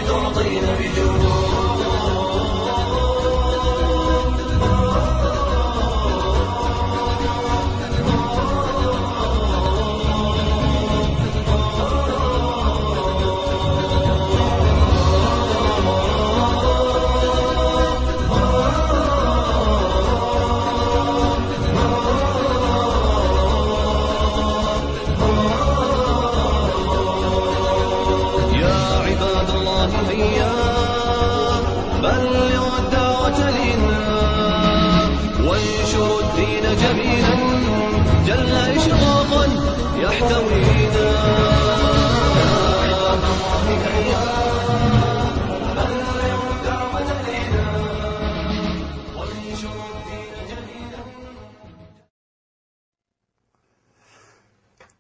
تعطين بجود. بلغوا الدعوة لنا وانشروا الدين جميلا جل إشراقا يحتوينا. بلغوا الدعوة لنا وانشروا الدين جميلا.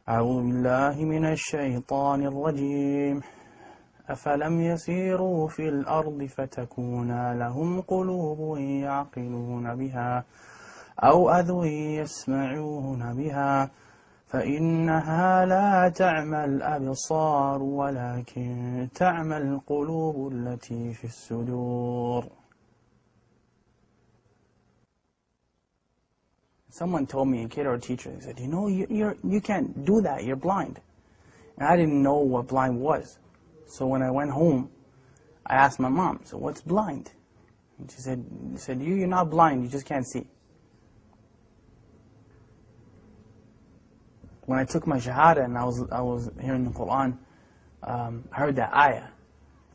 أعوذ بالله من الشيطان الرجيم. أفلم يسيروا في الأرض فتكون لهم قلوب يعقلون بها أو أذن يسمعون بها فإنها لا تعمى الأبصار ولكن تعمى القلوب التي في الصدور. Someone told me, a kid or a teacher, they said, you can't do that, you're blind. And I didn't know what blind was. So when I went home, I asked my mom, so what's blind? And she said, you're not blind, you just can't see. When I took my shahada and I was hearing the Quran, I heard that ayah.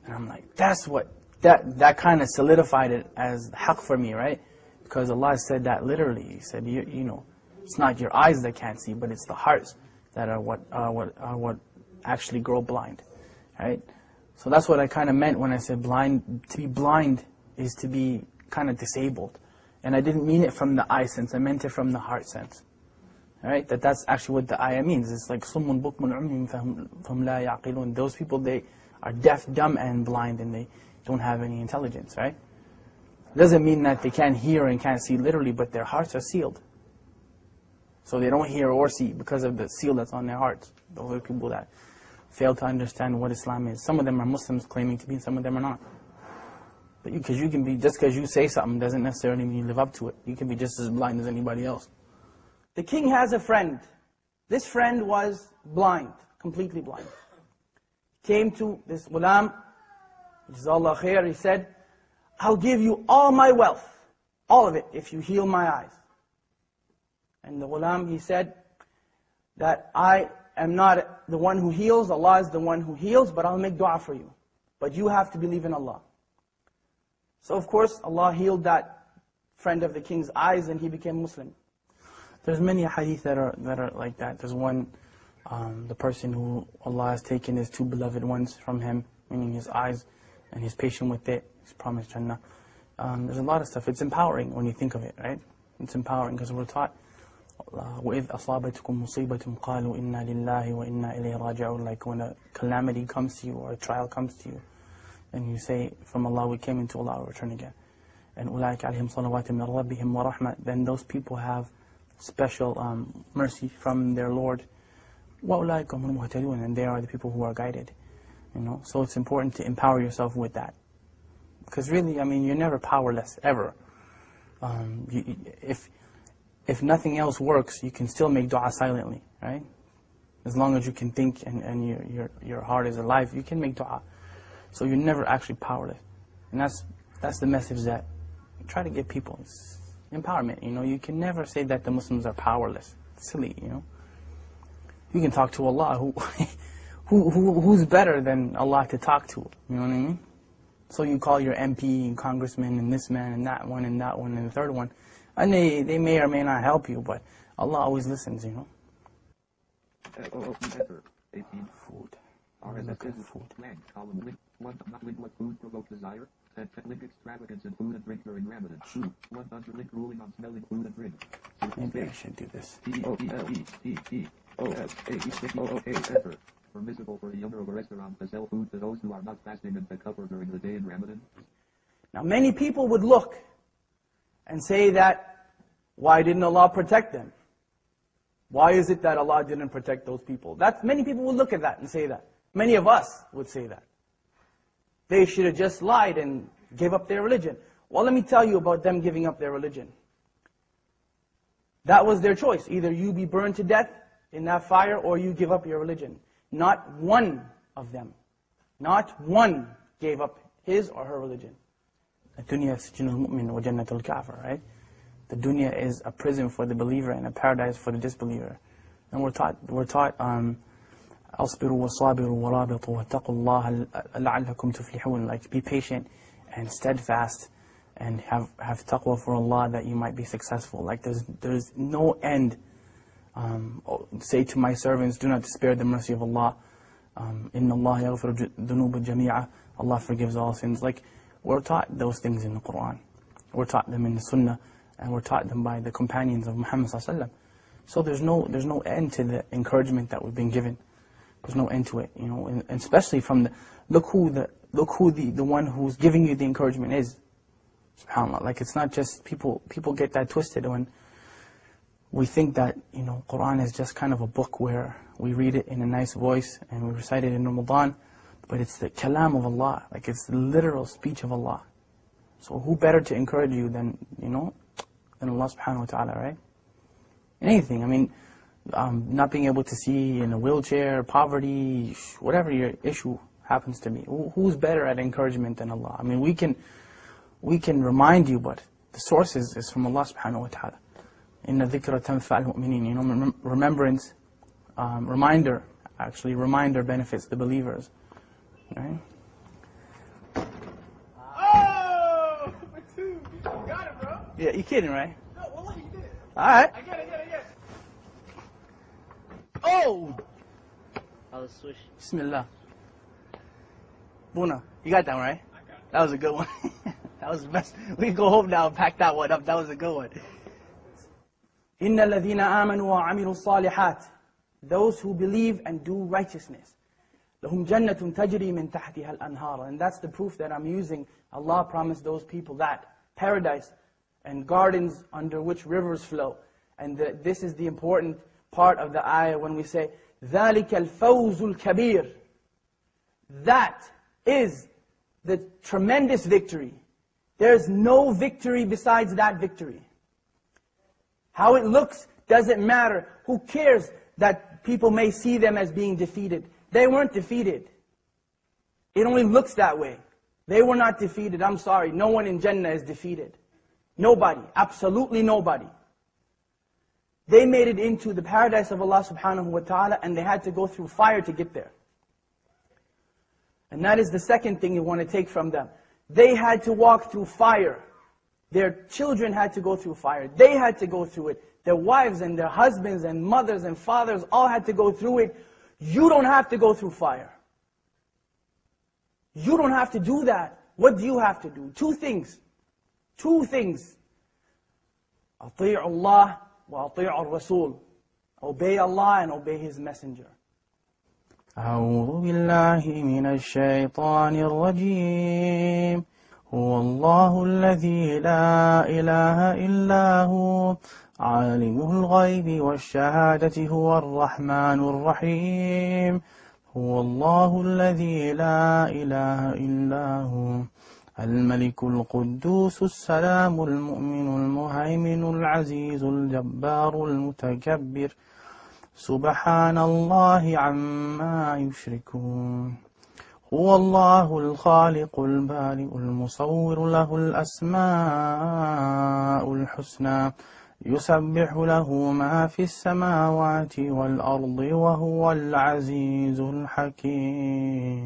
And I'm like, that kind of solidified it as haqq for me, right? Because Allah said that literally. He said, it's not your eyes that can't see, but it's the hearts that are what actually grow blind. Right? So that's what I kind of meant when I said blind. To be blind is to be kind of disabled. And I didn't mean it from the eye sense, I meant it from the heart sense. Right? That's actually what the ayah means. It's like summun bukmun umyun fahum la yaqilun. Those people, they are deaf, dumb, and blind, and they don't have any intelligence, right? It doesn't mean that they can't hear and can't see literally, but their hearts are sealed. So they don't hear or see because of the seal that's on their hearts. Those are people that fail to understand what Islam is. Some of them are Muslims claiming to be, and some of them are not. But just because you say something doesn't necessarily mean you live up to it. You can be just as blind as anybody else. The king has a friend. This friend was blind, completely blind. Came to this ghulam, Jazakallah khair, he said, I'll give you all my wealth, all of it, if you heal my eyes. And the ghulam, he said, that I am not the one who heals, Allah is the one who heals, but I'll make dua for you. But you have to believe in Allah. So of course, Allah healed that friend of the king's eyes and he became Muslim. There's many hadith that are like that. There's one, the person who Allah has taken his two beloved ones from him, meaning his eyes, and he's patient with it, he's promised Jannah. There's a lot of stuff. It's empowering when you think of it, right? It's empowering because we're taught, وَإِذْ أَصَابَتْكُمْ مُصِيبَةٌ قَالُوا إِنَّا لِلَّهِ وَإِنَّا إِلَيْهِ رَاجِعُونَ. Like when a calamity comes to you or a trial comes to you, and you say, from Allah we came, into Allah we return again. And أُولَٰئِكَ عَلَيْهِمْ صَلَوَاتٌ مِّن رَبِّهِمْ وَرَحْمَةٌ. Then those people have special mercy from their Lord. وَأُولَٰئِكَ هُمُ الْمُهْتَدُونَ. And they are the people who are guided. So it's important to empower yourself with that. Because really, you're never powerless, ever. If nothing else works, you can still make dua silently, right? As long as you can think and your heart is alive, you can make dua. So you're never actually powerless. And that's the message that I try to give people. It's empowerment, you can never say that the Muslims are powerless. It's silly, You can talk to Allah, who's better than Allah to talk to, you know what I mean? So you call your MP and congressman and this man and that one and the third one. And they may or may not help you, but Allah always listens, Food. Look at food. What food provokes desire? Link extravagance in food and drink during Ramadan. 100 link ruling on smelling food and drink. Maybe I should do this. Permissible for the owner of a restaurant to sell food to those who are not fasting and takafur during the day in Ramadan? Now many people would look and say that, why didn't Allah protect them? Why is it that Allah didn't protect those people? Many people would look at that and say that. Many of us would say that. They should have just lied and gave up their religion. Well, let me tell you about them giving up their religion. That was their choice. Either you be burned to death in that fire or you give up your religion. Not one of them, not one gave up his or her religion. الدنيا سجن المؤمن وجنة الكافر, right? The dunya is a prison for the believer and a paradise for the disbeliever. And we're taught أصبروا وصابروا ورابطوا واتقوا الله لعلكم تفلحون. Like, be patient and steadfast and have taqwa for Allah that you might be successful. Like, there's no end. Say to my servants, do not despair the mercy of Allah. Inna Allah yaghfiru dhunuba jami'a. Allah forgives all sins. Like, we're taught those things in the Quran. We're taught them in the Sunnah, and we're taught them by the companions of Muhammad sallallahu alaihi wasallam. So there's no end to the encouragement that we've been given. There's no end to it, you know, and especially from look who the one who's giving you the encouragement is. SubhanAllah. Like, it's not just people get that twisted when we think that, you know, Quran is just kind of a book where we read it in a nice voice and we recite it in Ramadan, but it's the kalam of Allah. Like, it's the literal speech of Allah. So who better to encourage you than, you know, than Allah subhanahu wa ta'ala, right? Anything, I mean, not being able to see in a wheelchair, poverty, whatever your issue happens to be. Who's better at encouragement than Allah? I mean, we can remind you, but the source is from Allah subhanahu wa ta'ala. Inna dhikra tanfa'al mu'minin. You know, remembrance, reminder benefits the believers. Right? Oh! For two. You got it, bro. Yeah, you kidding, right? No, well, you did it. Alright. I get it. Oh! I'll switch. Bismillah. Buna, you got that one, right? I got it. That was a good one. That was the best. We can go home now and pack that one up. That was a good one. إِنَّ الَّذِينَ آمَنُوا وَعَمِلُوا الصَّالِحَاتِ. Those who believe and do righteousness. لَهُمْ جَنَّةٌ تَجْرِي مِنْ تَحْتِهَا الْأَنْهَارُ. And that's the proof that I'm using. Allah promised those people that. Paradise and gardens under which rivers flow. And this is the important part of the ayah when we say, ذَلِكَ الْفَوْزُ الْكَبِيرُ. That is the tremendous victory. There's no victory besides that victory. How it looks doesn't matter. Who cares that people may see them as being defeated? They weren't defeated. It only looks that way. They were not defeated. I'm sorry. No one in Jannah is defeated. Nobody. Absolutely nobody. They made it into the paradise of Allah subhanahu wa ta'ala, and they had to go through fire to get there. And that is the second thing you want to take from them. They had to walk through fire. Their children had to go through fire. They had to go through it. Their wives and their husbands and mothers and fathers all had to go through it. You don't have to go through fire. You don't have to do that. What do you have to do? Two things. Two things. أطيعوا الله وأطيعوا الرسول. Obey Allah and obey His Messenger. أعوذ بالله من الشيطان الرجيم هو الله الذي لا إله إلا هو عالم الغيب والشهادة هو الرحمن الرحيم هو الله الذي لا إله إلا هو الملك القدوس السلام المؤمن المهيمن العزيز الجبار المتكبر سبحان الله عما يشركون هو الله الخالق البارئ المصور له الأسماء الحسنى يسبح له ما في السماوات والأرض وهو العزيز الحكيم